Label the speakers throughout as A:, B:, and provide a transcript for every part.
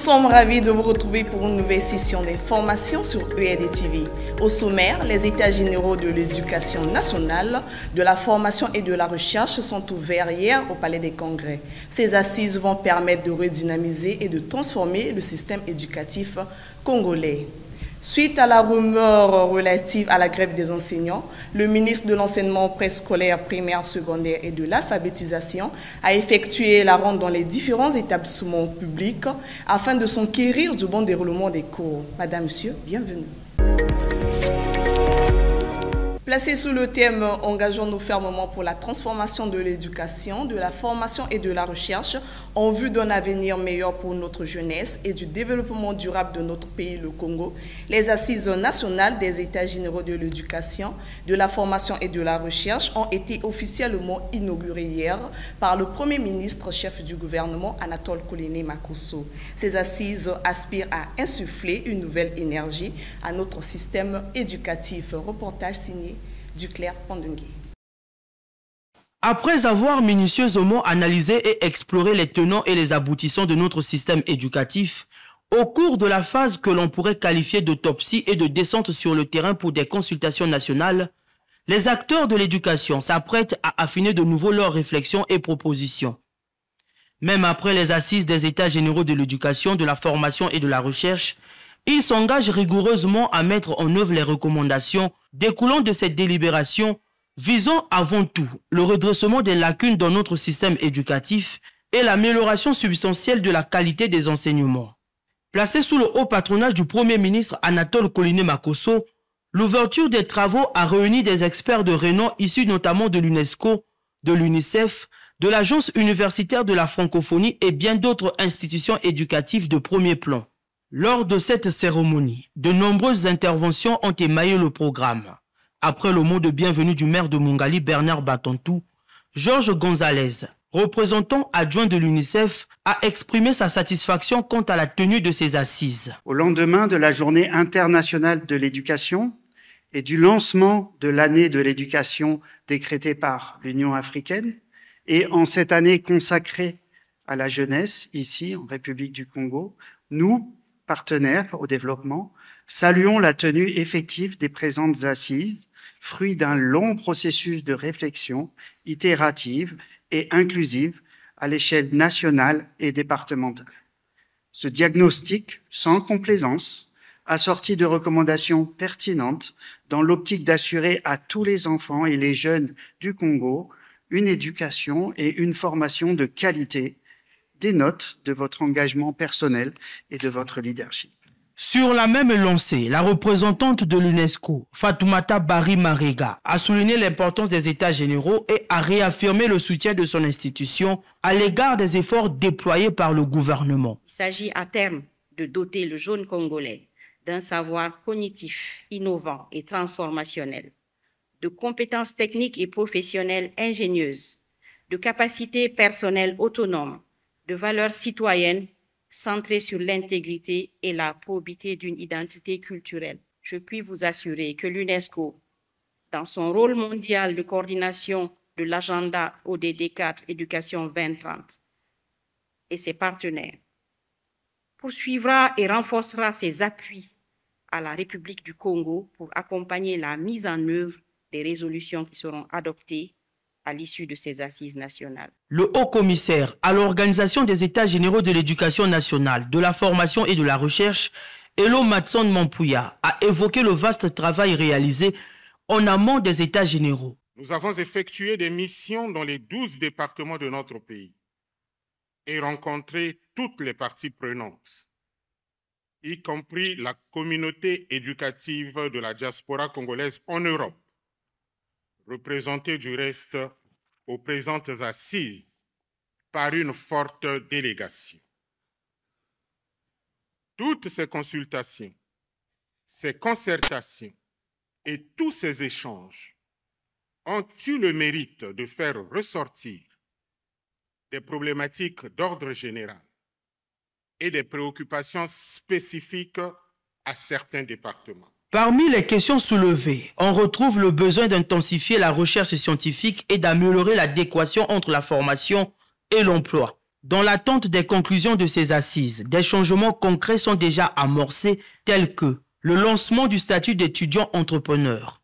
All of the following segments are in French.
A: sommes ravis de vous retrouver pour une nouvelle session d'information sur ERD TV. Au sommaire, les États généraux de l'éducation nationale, de la formation et de la recherche sont ouverts hier au Palais des Congrès. Ces assises vont permettre de redynamiser et de transformer le système éducatif congolais. Suite à la rumeur relative à la grève des enseignants, le ministre de l'enseignement préscolaire, primaire, secondaire et de l'alphabétisation a effectué la ronde dans les différents établissements publics afin de s'enquérir du bon déroulement des cours. Madame, Monsieur, bienvenue. Placé sous le thème « Engageons-nous fermement pour la transformation de l'éducation, de la formation et de la recherche en vue d'un avenir meilleur pour notre jeunesse et du développement durable de notre pays, le Congo », les assises nationales des États généraux de l'éducation, de la formation et de la recherche ont été officiellement inaugurées hier par le Premier ministre chef du gouvernement, Anatole Kouliné Makosso. Ces assises aspirent à insuffler une nouvelle énergie à notre système éducatif. Reportage signé Duclerc Pandungi.
B: Après avoir minutieusement analysé et exploré les tenants et les aboutissants de notre système éducatif, au cours de la phase que l'on pourrait qualifier d'autopsie et de descente sur le terrain pour des consultations nationales, les acteurs de l'éducation s'apprêtent à affiner de nouveau leurs réflexions et propositions. Même après les assises des États généraux de l'éducation, de la formation et de la recherche, ils s'engagent rigoureusement à mettre en œuvre les recommandations découlant de cette délibération visant avant tout le redressement des lacunes dans notre système éducatif et l'amélioration substantielle de la qualité des enseignements. Placé sous le haut patronage du Premier ministre Anatole Kouliné Makosso, l'ouverture des travaux a réuni des experts de renom issus notamment de l'UNESCO, de l'UNICEF, de l'Agence universitaire de la francophonie et bien d'autres institutions éducatives de premier plan. Lors de cette cérémonie, de nombreuses interventions ont émaillé le programme. Après le mot de bienvenue du maire de Mungali, Bernard Batontou, Georges Gonzalez, représentant adjoint de l'UNICEF, a exprimé sa satisfaction quant à la tenue de ces assises.
C: Au lendemain de la Journée internationale de l'éducation et du lancement de l'année de l'éducation décrétée par l'Union africaine, et en cette année consacrée à la jeunesse, ici en République du Congo, nous, partenaires au développement, saluons la tenue effective des présentes assises, fruit d'un long processus de réflexion itérative et inclusive à l'échelle nationale et départementale. Ce diagnostic, sans complaisance, assorti de recommandations pertinentes dans l'optique d'assurer à tous les enfants et les jeunes du Congo une éducation et une formation de qualité, dénote de votre engagement personnel et de votre leadership.
B: Sur la même lancée, la représentante de l'UNESCO, Fatoumata Bari Marega, a souligné l'importance des États généraux et a réaffirmé le soutien de son institution à l'égard des efforts déployés par le gouvernement.
D: Il s'agit à terme de doter le jeune Congolais d'un savoir cognitif, innovant et transformationnel, de compétences techniques et professionnelles ingénieuses, de capacités personnelles autonomes, de valeurs citoyennes centrées sur l'intégrité et la probité d'une identité culturelle. Je puis vous assurer que l'UNESCO, dans son rôle mondial de coordination de l'agenda ODD 4 Éducation 2030 et ses partenaires, poursuivra et renforcera ses appuis à la République du Congo pour accompagner la mise en œuvre des résolutions qui seront adoptées à l'issue de ces assises nationales.
B: Le haut-commissaire à l'Organisation des États généraux de l'éducation nationale, de la formation et de la recherche, Elo Matson Mampouya, a évoqué le vaste travail réalisé en amont des États généraux.
E: Nous avons effectué des missions dans les 12 départements de notre pays et rencontré toutes les parties prenantes, y compris la communauté éducative de la diaspora congolaise en Europe, représentée du reste aux présentes assises par une forte délégation. Toutes ces consultations, ces concertations et tous ces échanges ont eu le mérite de faire ressortir des problématiques d'ordre général et des préoccupations spécifiques à certains départements.
B: Parmi les questions soulevées, on retrouve le besoin d'intensifier la recherche scientifique et d'améliorer l'adéquation entre la formation et l'emploi. Dans l'attente des conclusions de ces assises, des changements concrets sont déjà amorcés tels que le lancement du statut d'étudiant entrepreneur.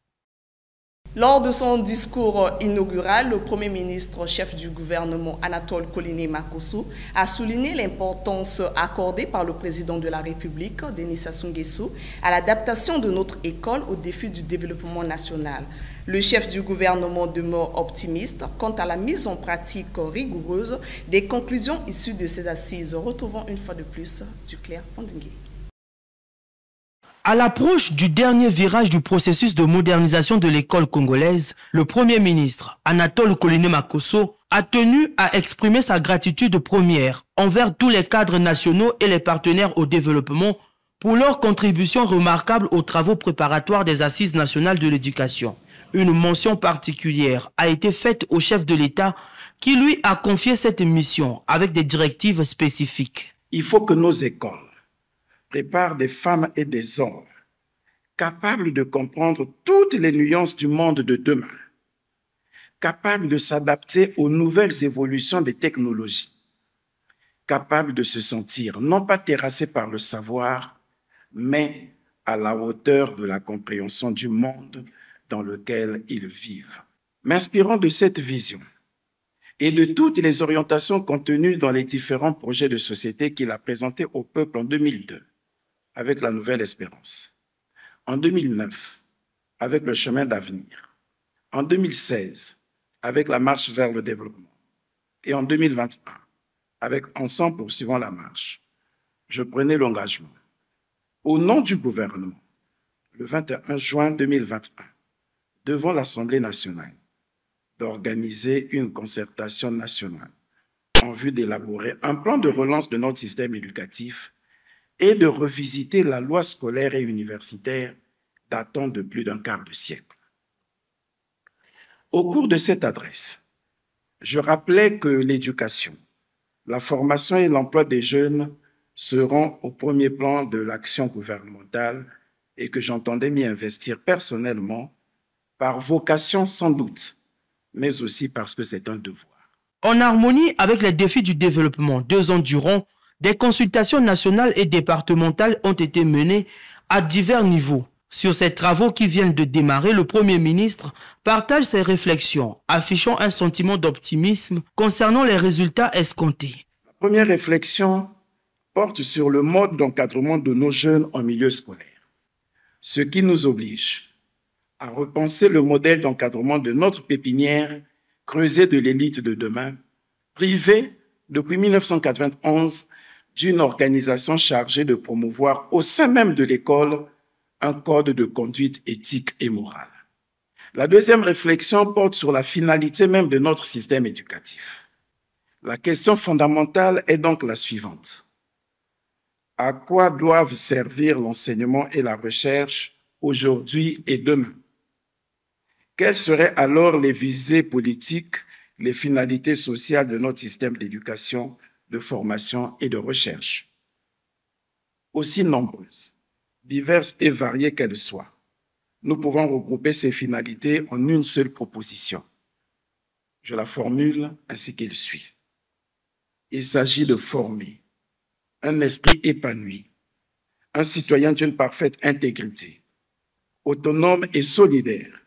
A: Lors de son discours inaugural, le Premier ministre chef du gouvernement Anatole Koliné-Makosso a souligné l'importance accordée par le président de la République, Denis Sassou Nguesso, à l'adaptation de notre école aux défis du développement national. Le chef du gouvernement demeure optimiste quant à la mise en pratique rigoureuse des conclusions issues de ces assises. Retrouvons une fois de plus Duclerc Pondungué.
B: À l'approche du dernier virage du processus de modernisation de l'école congolaise, le Premier ministre Anatole Koliné-Makosso a tenu à exprimer sa gratitude première envers tous les cadres nationaux et les partenaires au développement pour leur contribution remarquable aux travaux préparatoires des Assises nationales de l'éducation. Une mention particulière a été faite au chef de l'État qui lui a confié cette mission avec des directives spécifiques.
F: Il faut que nos écoles préparent des femmes et des hommes capables de comprendre toutes les nuances du monde de demain, capables de s'adapter aux nouvelles évolutions des technologies, capables de se sentir non pas terrassés par le savoir, mais à la hauteur de la compréhension du monde dans lequel ils vivent. M'inspirant de cette vision et de toutes les orientations contenues dans les différents projets de société qu'il a présentés au peuple en 2002, avec la Nouvelle Espérance, en 2009, avec le Chemin d'avenir, en 2016, avec la Marche vers le développement, et en 2021, avec Ensemble poursuivant la marche, je prenais l'engagement, au nom du gouvernement, le 21 juin 2021, devant l'Assemblée nationale, d'organiser une concertation nationale en vue d'élaborer un plan de relance de notre système éducatif et de revisiter la loi scolaire et universitaire datant de plus d'un quart de siècle. Au cours de cette adresse, je rappelais que l'éducation, la formation et l'emploi des jeunes seront au premier plan de l'action gouvernementale et que j'entendais m'y investir personnellement par vocation sans doute, mais aussi parce que c'est un devoir.
B: En harmonie avec les défis du développement, 2 ans durant, des consultations nationales et départementales ont été menées à divers niveaux. Sur ces travaux qui viennent de démarrer, le Premier ministre partage ses réflexions, affichant un sentiment d'optimisme concernant les résultats escomptés.
F: La première réflexion porte sur le mode d'encadrement de nos jeunes en milieu scolaire, ce qui nous oblige à repenser le modèle d'encadrement de notre pépinière creusée de l'élite de demain, privée depuis 1991 d'une organisation chargée de promouvoir au sein même de l'école un code de conduite éthique et morale. La deuxième réflexion porte sur la finalité même de notre système éducatif. La question fondamentale est donc la suivante. À quoi doivent servir l'enseignement et la recherche aujourd'hui et demain? Quelles seraient alors les visées politiques, les finalités sociales de notre système d'éducation, de formation et de recherche? Aussi nombreuses, diverses et variées qu'elles soient, nous pouvons regrouper ces finalités en une seule proposition. Je la formule ainsi qu'il suit. Il s'agit de former un esprit épanoui, un citoyen d'une parfaite intégrité, autonome et solidaire,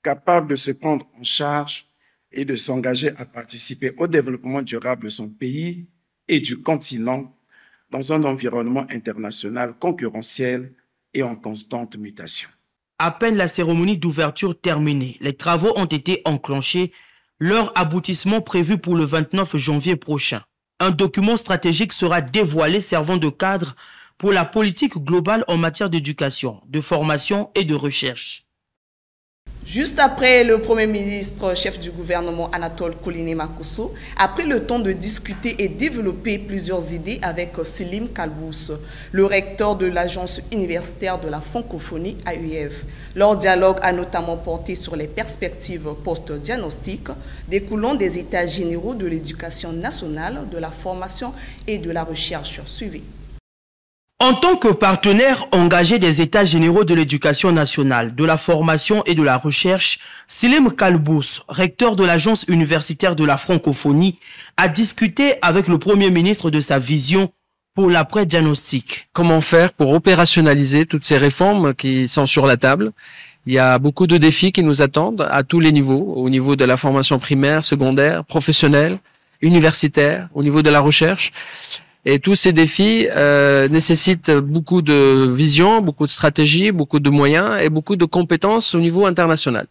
F: capable de se prendre en charge et de s'engager à participer au développement durable de son pays et du continent dans un environnement international concurrentiel et en constante mutation.
B: À peine la cérémonie d'ouverture terminée, les travaux ont été enclenchés, leur aboutissement prévu pour le 29 janvier prochain. Un document stratégique sera dévoilé servant de cadre pour la politique globale en matière d'éducation, de formation et de recherche.
A: Juste après, le Premier ministre, chef du gouvernement Anatole Koliné-Makosso, a pris le temps de discuter et développer plusieurs idées avec Selim Kalbous, le recteur de l'Agence universitaire de la francophonie AUF. Leur dialogue a notamment porté sur les perspectives post-diagnostic découlant des états généraux de l'éducation nationale, de la formation et de la recherche suivie.
B: En tant que partenaire engagé des États généraux de l'éducation nationale, de la formation et de la recherche, Silim Kalbous, recteur de l'Agence universitaire de la francophonie, a discuté avec le Premier ministre de sa vision pour l'après-diagnostic.
G: Comment faire pour opérationnaliser toutes ces réformes qui sont sur la table? Il y a beaucoup de défis qui nous attendent à tous les niveaux, au niveau de la formation primaire, secondaire, professionnelle, universitaire, au niveau de la recherche. Et tous ces défis nécessitent beaucoup de vision, beaucoup de stratégie, beaucoup de moyens et beaucoup de compétences au niveau international.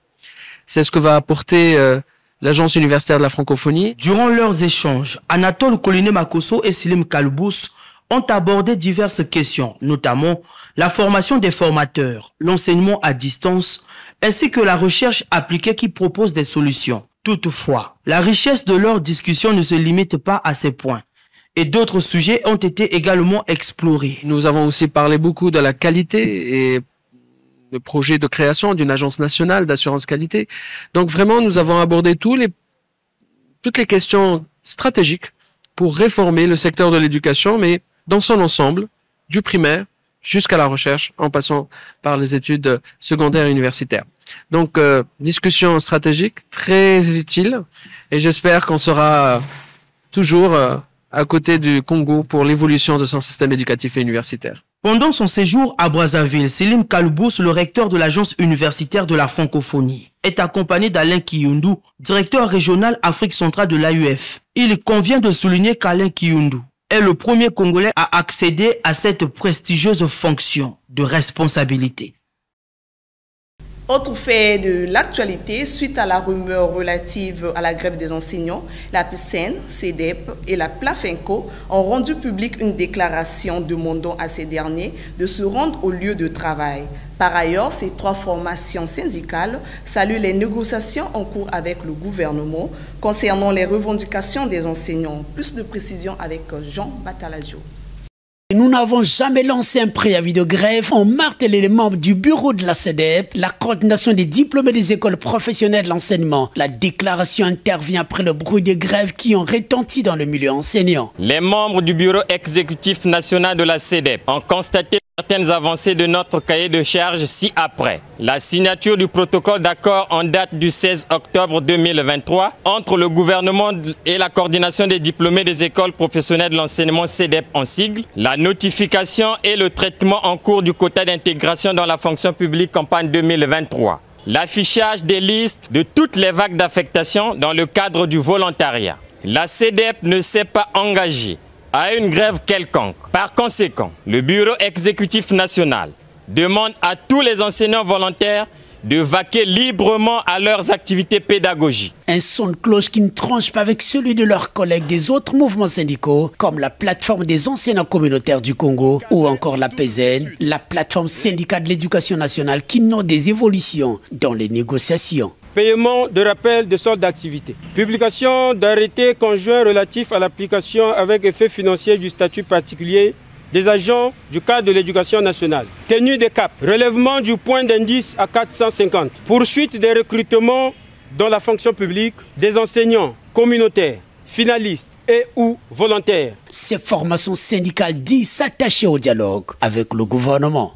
G: C'est ce que va apporter l'Agence universitaire de la francophonie.
B: Durant leurs échanges, Anatole Koliné-Makosso et Silim Kalbous ont abordé diverses questions, notamment la formation des formateurs, l'enseignement à distance, ainsi que la recherche appliquée qui propose des solutions. Toutefois, la richesse de leur discussion ne se limite pas à ces points. Et d'autres sujets ont été également explorés.
G: Nous avons aussi parlé beaucoup de la qualité et le projet de création d'une agence nationale d'assurance qualité. Donc vraiment, nous avons abordé toutes les questions stratégiques pour réformer le secteur de l'éducation, mais dans son ensemble, du primaire jusqu'à la recherche, en passant par les études secondaires et universitaires. Donc, discussion stratégique très utile et j'espère qu'on sera toujours à côté du Congo pour l'évolution de son système éducatif et universitaire.
B: Pendant son séjour à Brazzaville, Silim Kalbous, le recteur de l'Agence universitaire de la francophonie, est accompagné d'Alain Kiyundu, directeur régional Afrique centrale de l'AUF. Il convient de souligner qu'Alain Kiyundu est le premier Congolais à accéder à cette prestigieuse fonction de responsabilité.
A: Autre fait de l'actualité, suite à la rumeur relative à la grève des enseignants, la PSEN, CEDEP et la PLAFENCO ont rendu publique une déclaration demandant à ces derniers de se rendre au lieu de travail. Par ailleurs, ces trois formations syndicales saluent les négociations en cours avec le gouvernement concernant les revendications des enseignants. Plus de précisions avec Jean Bataladio.
H: Nous n'avons jamais lancé un préavis de grève, ont martelé les membres du bureau de la CEDEP, la coordination des diplômés des écoles professionnelles de l'enseignement. La déclaration intervient après le bruit de grève qui ont retenti dans le milieu enseignant.
I: Les membres du bureau exécutif national de la CEDEP ont constaté certaines avancées de notre cahier de charges ci-après. La signature du protocole d'accord en date du 16 octobre 2023 entre le gouvernement et la coordination des diplômés des écoles professionnelles de l'enseignement CEDEP en sigle, la notification et le traitement en cours du quota d'intégration dans la fonction publique campagne 2023. L'affichage des listes de toutes les vagues d'affectation dans le cadre du volontariat. La CEDEP ne s'est pas engagée à une grève quelconque. Par conséquent, le bureau exécutif national demande à tous les enseignants volontaires de vaquer librement à leurs activités pédagogiques.
H: Un son de cloche qui ne tranche pas avec celui de leurs collègues des autres mouvements syndicaux, comme la plateforme des enseignants communautaires du Congo ou encore la PSEN, la plateforme syndicale de l'éducation nationale qui note des évolutions dans les négociations.
J: Paiement de rappel de solde d'activité. Publication d'arrêtés conjoints relatifs à l'application avec effet financier du statut particulier des agents du cadre de l'éducation nationale. Tenue des caps. Relèvement du point d'indice à 450. Poursuite des recrutements dans la fonction publique des enseignants communautaires, finalistes et ou volontaires.
H: Ces formations syndicales disent s'attacher au dialogue avec le gouvernement.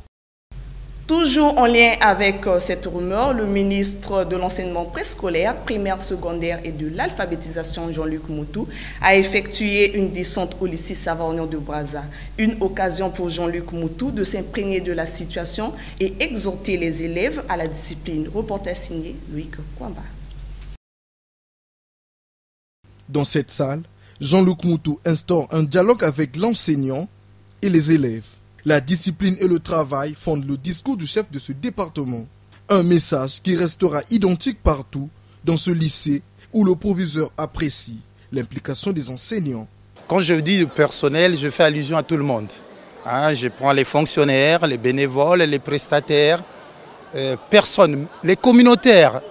A: Toujours en lien avec cette rumeur, le ministre de l'enseignement préscolaire, primaire, secondaire et de l'alphabétisation, Jean-Luc Moutou, a effectué une descente au lycée Savarnian de Brazza. Une occasion pour Jean-Luc Moutou de s'imprégner de la situation et exhorter les élèves à la discipline. Reporter signé Loïc Kwamba.
K: Dans cette salle, Jean-Luc Moutou instaure un dialogue avec l'enseignant et les élèves. La discipline et le travail fondent le discours du chef de ce département. Un message qui restera identique partout dans ce lycée où le proviseur apprécie l'implication des enseignants.
L: Quand je dis le personnel, je fais allusion à tout le monde. Je prends les fonctionnaires, les bénévoles, les prestataires, personne, les communautaires.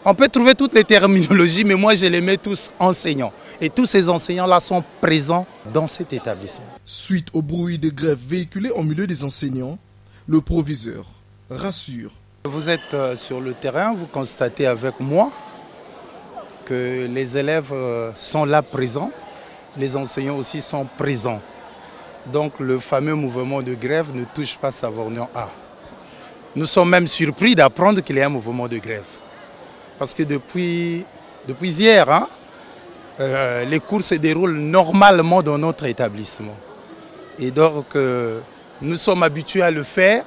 L: On peut trouver toutes les terminologies, mais moi je les mets tous enseignants. Et tous ces enseignants-là sont présents dans cet établissement.
K: Suite au bruit de grève véhiculé au milieu des enseignants, le proviseur rassure.
L: Vous êtes sur le terrain, vous constatez avec moi que les élèves sont là présents, les enseignants aussi sont présents. Donc le fameux mouvement de grève ne touche pas Savorgnan A. Nous sommes même surpris d'apprendre qu'il y a un mouvement de grève. Parce que depuis hier, les cours se déroulent normalement dans notre établissement. Et donc nous sommes habitués à le faire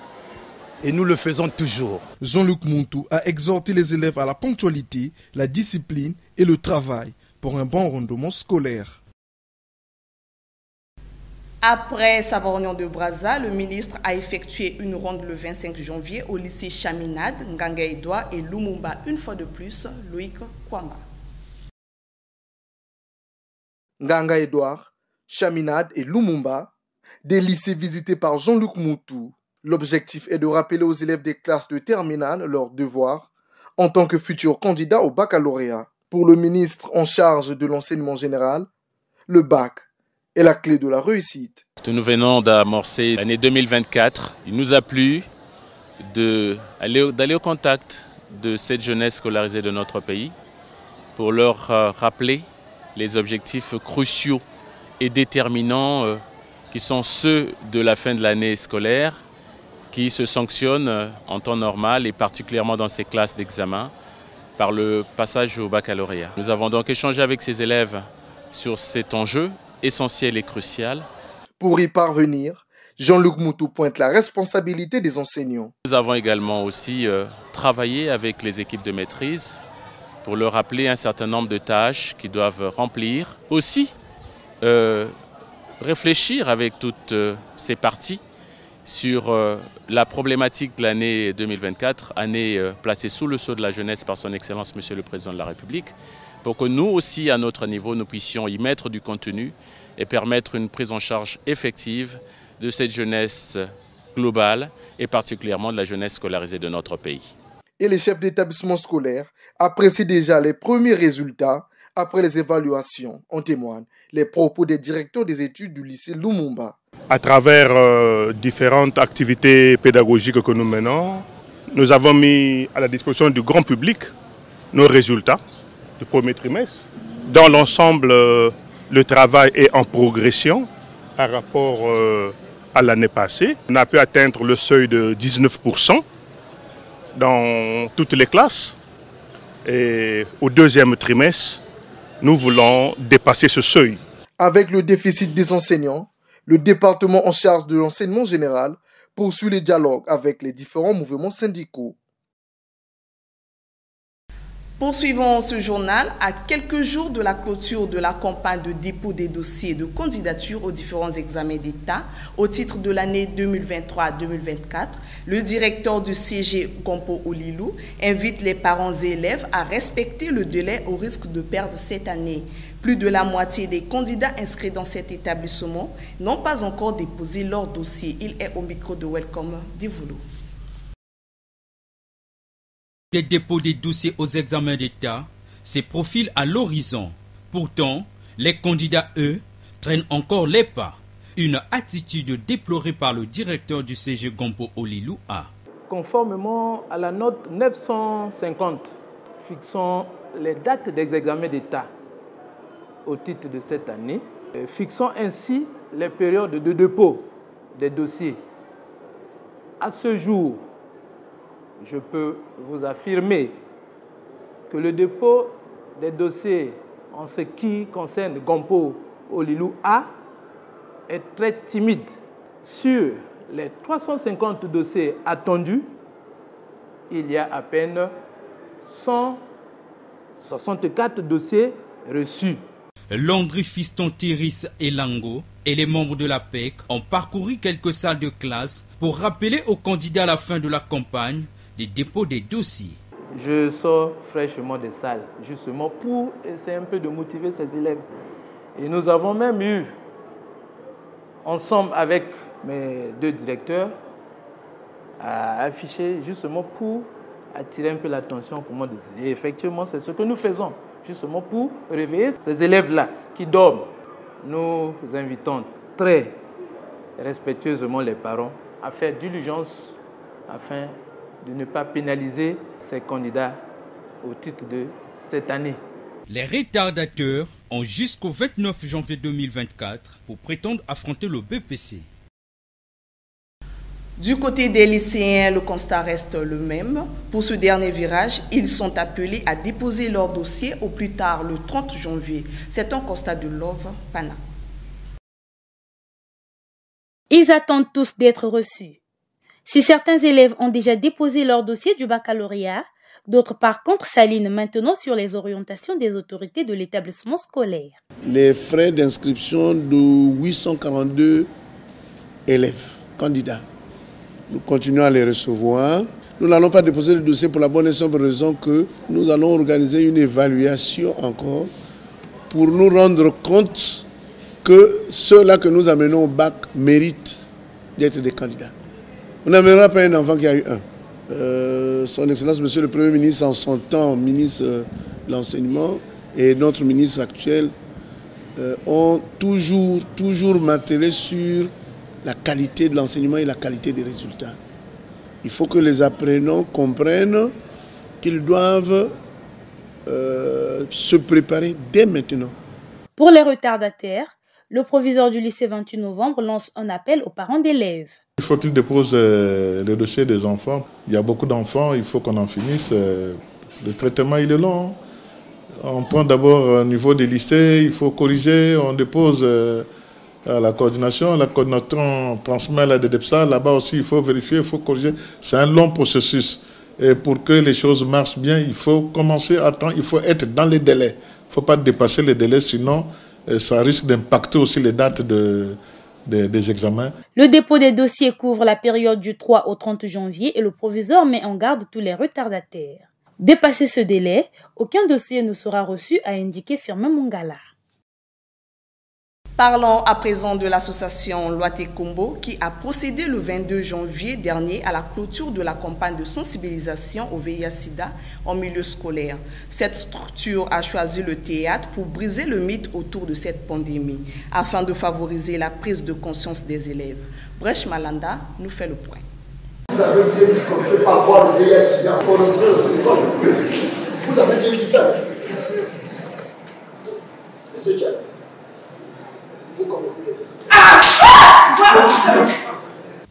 L: et nous le faisons toujours.
K: Jean-Luc Mountou a exhorté les élèves à la ponctualité, la discipline et le travail pour un bon rendement scolaire.
A: Après Savorgnan de Brazza, le ministre a effectué une ronde le 25 janvier au lycée Chaminade, Nganga-Edouard et Lumumba. Une fois de plus, Loïc Kwamba.
K: Nganga-Edouard, Chaminade et Lumumba, des lycées visités par Jean-Luc Mountou. L'objectif est de rappeler aux élèves des classes de terminale leurs devoirs en tant que futurs candidats au baccalauréat. Pour le ministre en charge de l'enseignement général, le bac est la clé de la réussite.
M: Nous venons d'amorcer l'année 2024. Il nous a plu d'aller au contact de cette jeunesse scolarisée de notre pays pour leur rappeler les objectifs cruciaux et déterminants qui sont ceux de la fin de l'année scolaire, qui se sanctionnent en temps normal et particulièrement dans ces classes d'examen par le passage au baccalauréat. Nous avons donc échangé avec ces élèves sur cet enjeu essentiel et crucial.
K: Pour y parvenir, Jean-Luc Mountou pointe la responsabilité des enseignants.
M: Nous avons également aussi travaillé avec les équipes de maîtrise pour leur rappeler un certain nombre de tâches qu'ils doivent remplir. Aussi, réfléchir avec toutes ces parties sur la problématique de l'année 2024, année placée sous le sceau de la jeunesse par son Excellence Monsieur le Président de la République, pour que nous aussi, à notre niveau, nous puissions y mettre du contenu et permettre une prise en charge effective de cette jeunesse globale et particulièrement de la jeunesse scolarisée de notre pays.
K: Et les chefs d'établissement scolaire apprécient déjà les premiers résultats. Après les évaluations, en témoignent les propos des directeurs des études du lycée Lumumba.
E: À travers différentes activités pédagogiques que nous menons, nous avons mis à la disposition du grand public nos résultats du premier trimestre. Dans l'ensemble, le travail est en progression par rapport à l'année passée. On a pu atteindre le seuil de 19% dans toutes les classes. Et au deuxième trimestre, nous voulons dépasser ce seuil.
K: Avec le déficit des enseignants, le département en charge de l'enseignement général poursuit les dialogues avec les différents mouvements syndicaux.
A: Poursuivons ce journal à quelques jours de la clôture de la campagne de dépôt des dossiers de candidature aux différents examens d'État au titre de l'année 2023-2024. Le directeur du CG Gompo Olilou invite les parents et élèves à respecter le délai au risque de perdre cette année. Plus de la moitié des candidats inscrits dans cet établissement n'ont pas encore déposé leur dossier. Il est au micro de Welcome Divoulou.
N: Des dépôts des dossiers aux examens d'État se profilent à l'horizon. Pourtant, les candidats, eux, traînent encore les pas. Une attitude déplorée par le directeur du CG Gompo Olilou A.
O: Conformément à la note 950, fixant les dates des examens d'État au titre de cette année, fixant ainsi les périodes de dépôt des dossiers. À ce jour, je peux vous affirmer que le dépôt des dossiers en ce qui concerne Gompo Olilou A est très timide. Sur les 350 dossiers attendus, il y a à peine 164 dossiers reçus.
N: Landry Fiston Tiris et Lango et les membres de la PEC ont parcouru quelques salles de classe pour rappeler aux candidats à la fin de la campagne des dépôts des dossiers.
O: Je sors fraîchement des salles, justement pour essayer un peu de motiver ces élèves. Et nous avons même eu, ensemble avec mes deux directeurs, à afficher justement pour attirer un peu l'attention pour moi. Et effectivement, c'est ce que nous faisons, justement pour réveiller ces élèves-là qui dorment. Nous invitons très respectueusement les parents à faire diligence afin de ne pas pénaliser ces candidats au titre de cette année.
N: Les retardateurs ont jusqu'au 29 janvier 2024 pour prétendre affronter le BPC.
A: Du côté des lycéens, le constat reste le même. Pour ce dernier virage, ils sont appelés à déposer leur dossier au plus tard le 30 janvier. C'est un constat de Love Pana.
P: Ils attendent tous d'être reçus. Si certains élèves ont déjà déposé leur dossier du baccalauréat, d'autres par contre s'alignent maintenant sur les orientations des autorités de l'établissement scolaire.
Q: Les frais d'inscription de 842 élèves, candidats. Nous continuons à les recevoir. Nous n'allons pas déposer le dossier pour la bonne et simple raison que nous allons organiser une évaluation encore pour nous rendre compte que ceux-là que nous amenons au bac méritent d'être des candidats. On n'amènera pas un enfant qui a eu un. Son Excellence, Monsieur le Premier ministre, en son temps, ministre de l'Enseignement, et notre ministre actuel ont toujours martelé sur la qualité de l'enseignement et la qualité des résultats. Il faut que les apprenants comprennent qu'ils doivent se préparer dès maintenant.
P: Pour les retardataires, le proviseur du lycée 28 novembre lance un appel aux parents d'élèves.
R: Il faut qu'ils déposent les dossiers des enfants. Il y a beaucoup d'enfants, il faut qu'on en finisse. Le traitement, il est long. On prend d'abord au niveau des lycées, il faut corriger, on dépose à la coordination transmet à la DEDEPSA, là-bas aussi il faut vérifier, il faut corriger. C'est un long processus. Et pour que les choses marchent bien, il faut commencer à temps, il faut être dans les délais. Il ne faut pas dépasser les délais, sinon ça risque d'impacter aussi les dates des examens.
P: Le dépôt des dossiers couvre la période du 3 au 30 janvier et le proviseur met en garde tous les retardataires. Dépassé ce délai, aucun dossier ne sera reçu, a indiqué Firmin Mongala.
A: Parlons à présent de l'association Loité Combo qui a procédé le 22 janvier dernier à la clôture de la campagne de sensibilisation au VIH-Sida en milieu scolaire. Cette structure a choisi le théâtre pour briser le mythe autour de cette pandémie afin de favoriser la prise de conscience des élèves. Brèche Malanda nous fait le point.
S: Vous avez bien dit qu'on ne peut pas voir le VIH-Sida pour enseigner dans cette école. Vous avez bien dit ça. Monsieur Tchèque.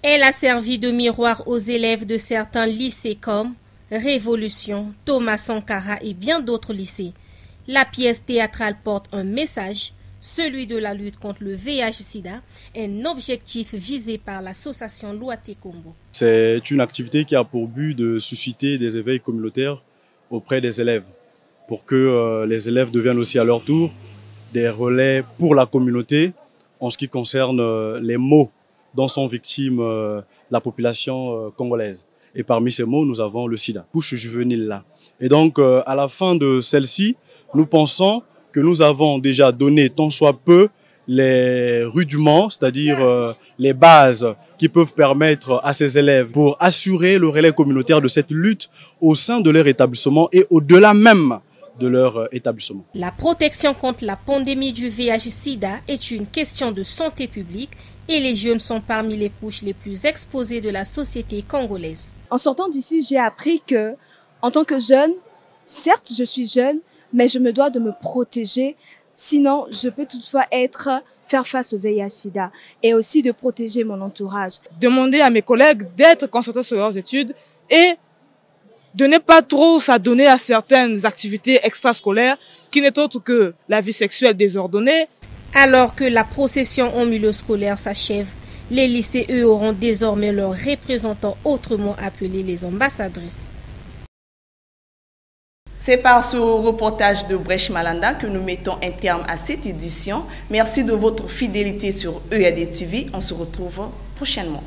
T: Elle a servi de miroir aux élèves de certains lycées comme Révolution, Thomas Sankara et bien d'autres lycées. La pièce théâtrale porte un message, celui de la lutte contre le VIH-Sida, un objectif visé par l'association Loité Combo.
U: C'est une activité qui a pour but de susciter des éveils communautaires auprès des élèves, pour que les élèves deviennent aussi à leur tour des relais pour la communauté en ce qui concerne les maux dont sont victimes la population congolaise. Et parmi ces maux, nous avons le sida, couche juvénile là. Et donc, à la fin de celle-ci, nous pensons que nous avons déjà donné tant soit peu les rudiments, c'est-à-dire les bases qui peuvent permettre à ces élèves pour assurer le relais communautaire de cette lutte au sein de leur établissement et au-delà même de leur établissement.
T: La protection contre la pandémie du VIH-Sida est une question de santé publique et les jeunes sont parmi les couches les plus exposées de la société congolaise.
V: En sortant d'ici, j'ai appris que, en tant que jeune, certes je suis jeune, mais je me dois de me protéger, sinon je peux toutefois faire face au VIH-Sida et aussi de protéger mon entourage.
W: Demander à mes collègues d'être concentrés sur leurs études et de ne pas trop s'adonner à certaines activités extrascolaires qui n'est autre que la vie sexuelle désordonnée.
T: Alors que la procession en milieu scolaire s'achève, les lycées, eux, auront désormais leurs représentants, autrement appelés les ambassadrices.
A: C'est par ce reportage de Brèche Malanda que nous mettons un terme à cette édition. Merci de votre fidélité sur EAD TV. On se retrouve prochainement.